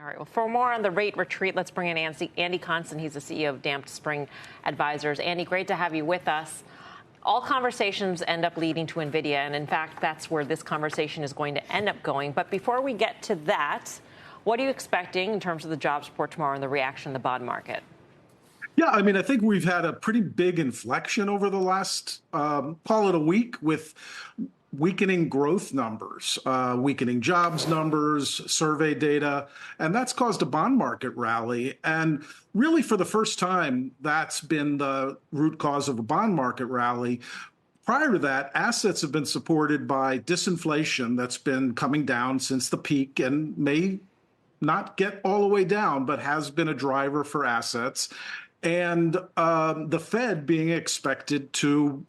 All right. Well, for more on the rate retreat, let's bring in Andy Constan. He's the CEO of Damped Spring Advisors. Andy, great to have you with us. All conversations end up leading to Nvidia, and in fact, that's where this conversation is going to end up going. But before we get to that, what are you expecting in terms of the jobs report tomorrow and the reaction in the bond market? Yeah, I mean, I think we've had a pretty big inflection over the last, call it a week, with weakening growth numbers, weakening jobs numbers, survey data, and that's caused a bond market rally. And really, for the first time, that's been the root cause of a bond market rally. Prior to that, assets have been supported by disinflation that's been coming down since the peak and may not get all the way down, but has been a driver for assets. And the Fed being expected to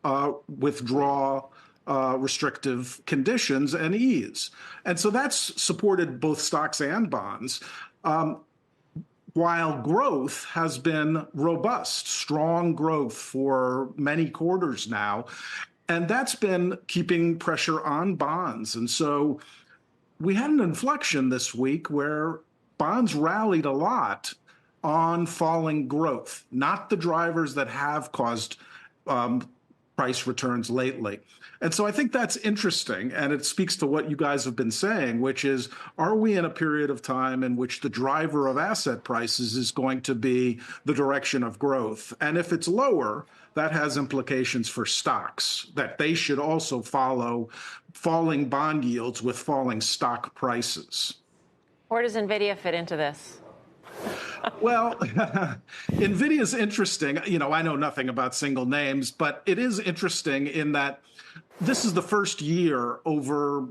withdraw restrictive conditions and ease. And so that's supported both stocks and bonds, while growth has been robust, strong growth for many quarters now. And that's been keeping pressure on bonds. And so we had an inflection this week where bonds rallied a lot on falling growth, not the drivers that have caused price returns lately. And so I think that's interesting, and it speaks to what you guys have been saying, which is, are we in a period of time in which the driver of asset prices is going to be the direction of growth? And if it's lower, that has implications for stocks, that they should also follow falling bond yields with falling stock prices. Where does Nvidia fit into this? Well, Nvidia is interesting. You know, I know nothing about single names, but it is interesting in that this is the first year over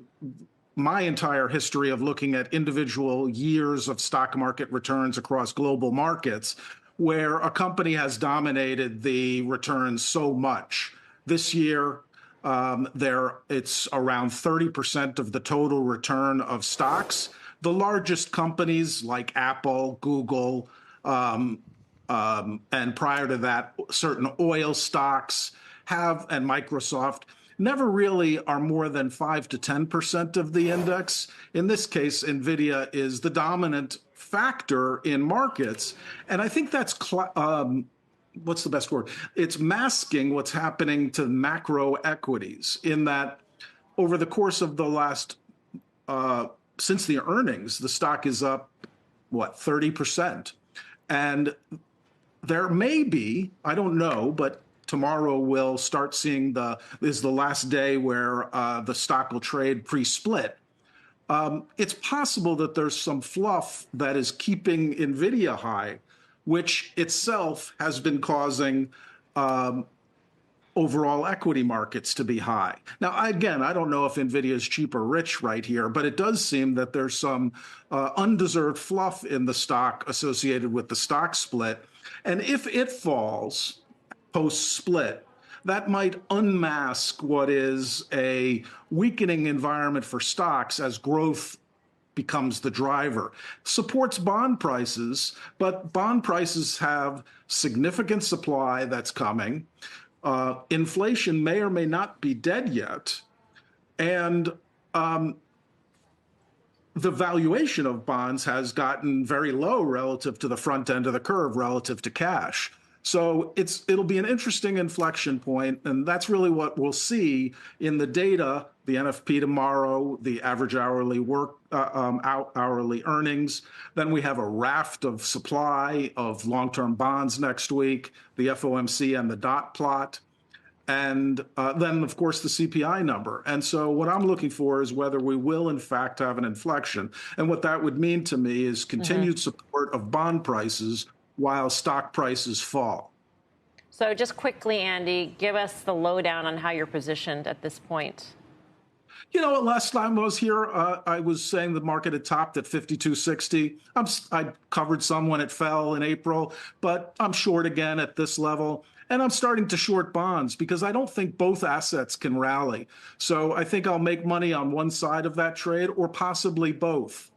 my entire history of looking at individual years of stock market returns across global markets where a company has dominated the returns so much. This year, it's around 30% of the total return of stocks. The largest companies like Apple, Google, and prior to that, certain oil stocks and Microsoft never really are more than 5 to 10% of the index. In this case, Nvidia is the dominant factor in markets. And I think that's, what's the best word? It's masking what's happening to macro equities in that over the course of the last since the earnings, the stock is up, 30%. And there may be, I don't know, but tomorrow we'll start seeing is the last day where the stock will trade pre-split. It's possible that there's some fluff that is keeping Nvidia high, which itself has been causing overall equity markets to be high. Now, again, I don't know if Nvidia is cheap or rich right here, but it does seem that there's some undeserved fluff in the stock associated with the stock split. And if it falls post-split, that might unmask what is a weakening environment for stocks as growth becomes the driver. Supports bond prices, but bond prices have significant supply that's coming. Inflation may or may not be dead yet. And the valuation of bonds has gotten very low relative to the front end of the curve, relative to cash. So it'll be an interesting inflection point, and that's really what we'll see in the data, the NFP tomorrow, the average hourly hourly earnings. Then we have a raft of supply of long-term bonds next week, the FOMC and the dot plot, and then, of course, the CPI number. And so what I'm looking for is whether we will, in fact, have an inflection. And what that would mean to me is continued support of bond prices while stock prices fall. So just quickly, Andy, give us the lowdown on how you're positioned at this point. You know, last time I was here, I was saying the market had topped at 52.60. I covered some when it fell in April, but I'm short again at this level. And I'm starting to short bonds because I don't think both assets can rally. So I think I'll make money on one side of that trade or possibly both.